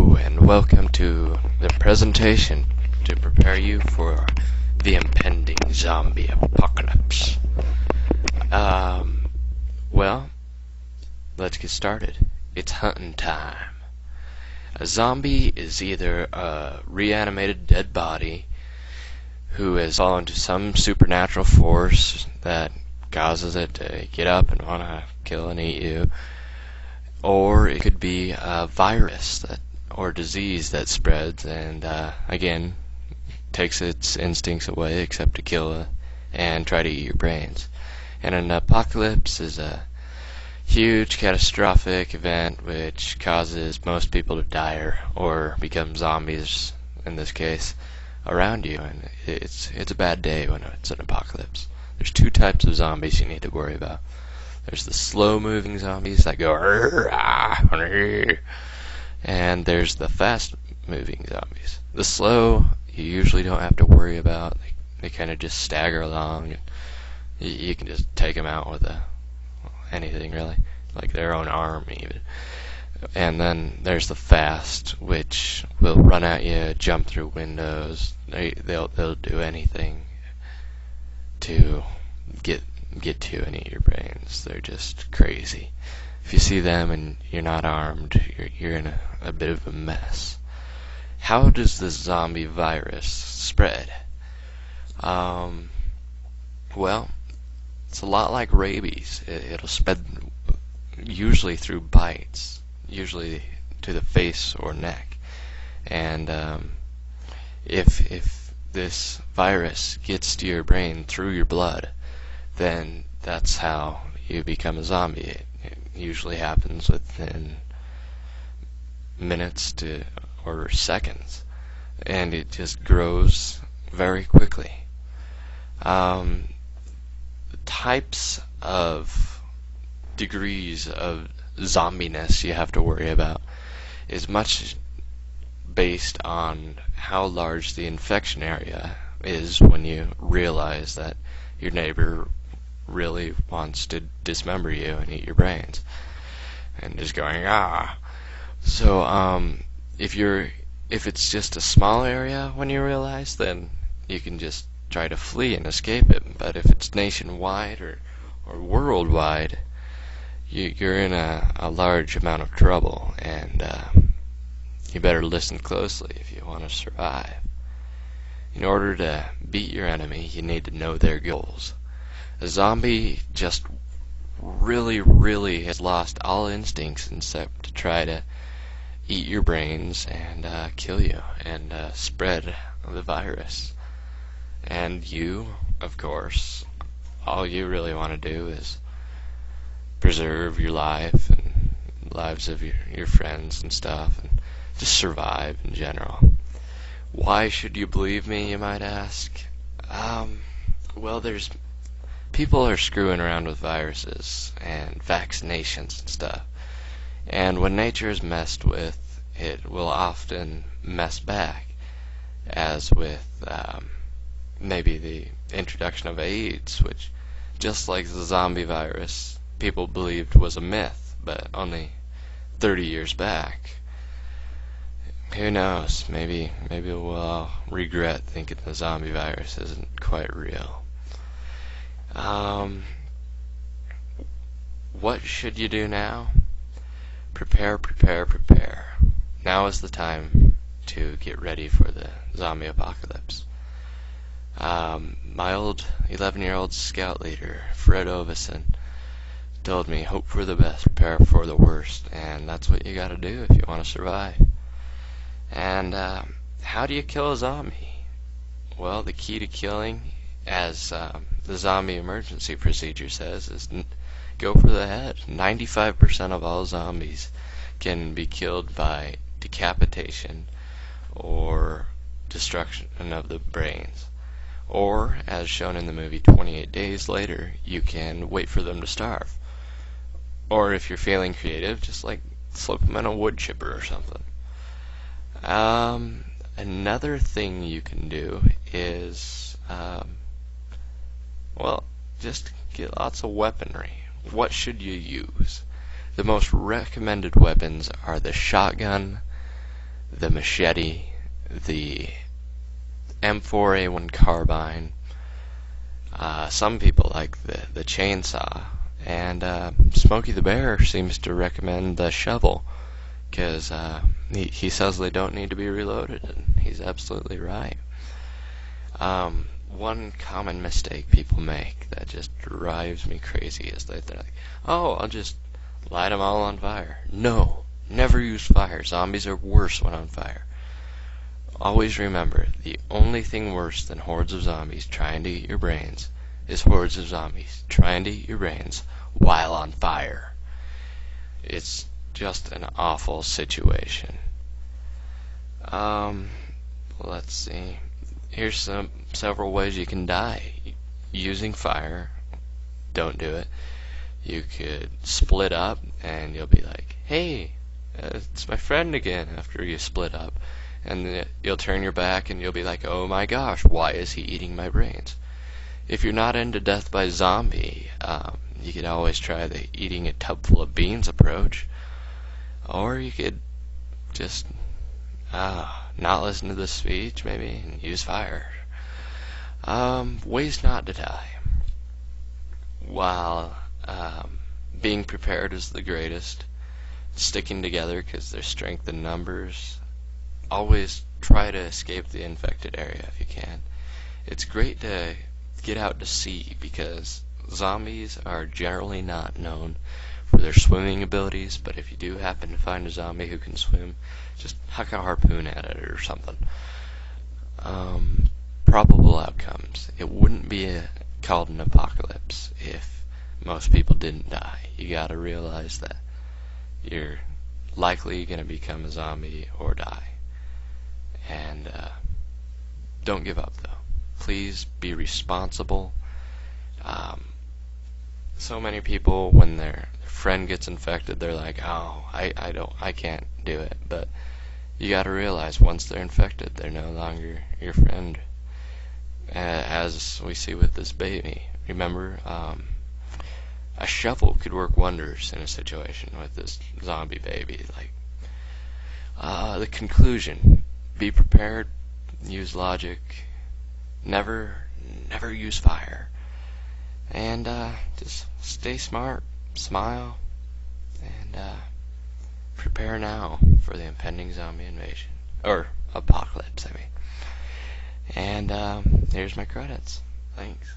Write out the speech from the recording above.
Hello and welcome to the presentation to prepare you for the impending zombie apocalypse. Well, let's get started. It's hunting time. A zombie is either a reanimated dead body who has fallen to some supernatural force that causes it to get up and want to kill and eat you, or it could be a virus or disease that spreads and again takes its instincts away except to kill and try to eat your brains. And an apocalypse is a huge catastrophic event which causes most people to die or become zombies in this case around you, and it's a bad day when it's an apocalypse. There's two types of zombies you need to worry about. There's the slow-moving zombies that go, and there's the fast-moving zombies. The slow, you usually don't have to worry about. They kind of just stagger along. You can just take them out with anything, really, like their own arm, even. And then there's the fast, which will run at you, jump through windows. They'll do anything to get to you and eat your brains. They're just crazy. If you see them and you're not armed, you're in a bit of a mess. How does this zombie virus spread? Well, it's a lot like rabies. It'll spread usually through bites, usually to the face or neck. And if this virus gets to your brain through your blood, then that's how you become a zombie. It usually happens within minutes or seconds, and it just grows very quickly. The types of degrees of zombiness you have to worry about is much based on how large the infection area is when you realize that your neighbor really wants to dismember you and eat your brains and just going so if it's just a small area when you realize, then you can just try to flee and escape it. But if it's nationwide or worldwide, you're in a large amount of trouble, and you better listen closely if you want to survive. In order to beat your enemy, you need to know their goals. A zombie just really has lost all instincts except to try to eat your brains and kill you and spread the virus. And you, of course, all you really want to do is preserve your life and lives of your friends and stuff, and just survive in general. Why should you believe me, you might ask? Well, people are screwing around with viruses and vaccinations and stuff. And when nature is messed with, it will often mess back, as with maybe the introduction of AIDS, which, just like the zombie virus, people believed was a myth, but only 30 years back. Who knows? Maybe we'll all regret thinking the zombie virus isn't quite real. What should you do now? Prepare. Now is the time to get ready for the zombie apocalypse. My old 11-year-old scout leader, Fred Ovison, told me, hope for the best, prepare for the worst, and that's what you gotta do if you want to survive. And how do you kill a zombie? Well, the key to killing, as the zombie emergency procedure says, is go for the head. 95% of all zombies can be killed by decapitation or destruction of the brains. Or, as shown in the movie 28 Days Later, you can wait for them to starve. Or if you're feeling creative, just like slip them in a wood chipper or something. Another thing you can do is, just get lots of weaponry. What should you use? The most recommended weapons are the shotgun, the machete, the M4A1 carbine. Some people like the chainsaw, and Smokey the Bear seems to recommend the shovel because he says they don't need to be reloaded, and he's absolutely right. One common mistake people make that just drives me crazy is they're like, oh, I'll just light them all on fire. No, never use fire. Zombies are worse when on fire. Always remember, the only thing worse than hordes of zombies trying to eat your brains is hordes of zombies trying to eat your brains while on fire. It's just an awful situation. Let's see. Here's several ways you can die using fire. Don't do it. You could split up, and you'll be like, "Hey, it's my friend again." After you split up, and you'll turn your back, and you'll be like, "Oh my gosh, why is he eating my brains?" If you're not into death by zombie, you could always try the eating a tub full of beans approach, or you could just not listen to the speech, maybe, and use fire. Ways not to die. While being prepared is the greatest, sticking together because there's strength in numbers. Always try to escape the infected area if you can. It's great to get out to sea because zombies are generally not known for their swimming abilities, but if you do happen to find a zombie who can swim, just huck a harpoon at it or something. Probable outcomes. It wouldn't be called an apocalypse if most people didn't die. You gotta realize that you're likely gonna become a zombie or die. And don't give up though. Please be responsible. So many people, when their friend gets infected, they're like, "Oh, I can't do it." But you got to realize, once they're infected, they're no longer your friend. As we see with this baby, remember, a shovel could work wonders in a situation with this zombie baby. Like, the conclusion: be prepared, use logic, never use fire. And just stay smart, smile, and prepare now for the impending zombie invasion. Or apocalypse, I mean. And here's my credits. Thanks.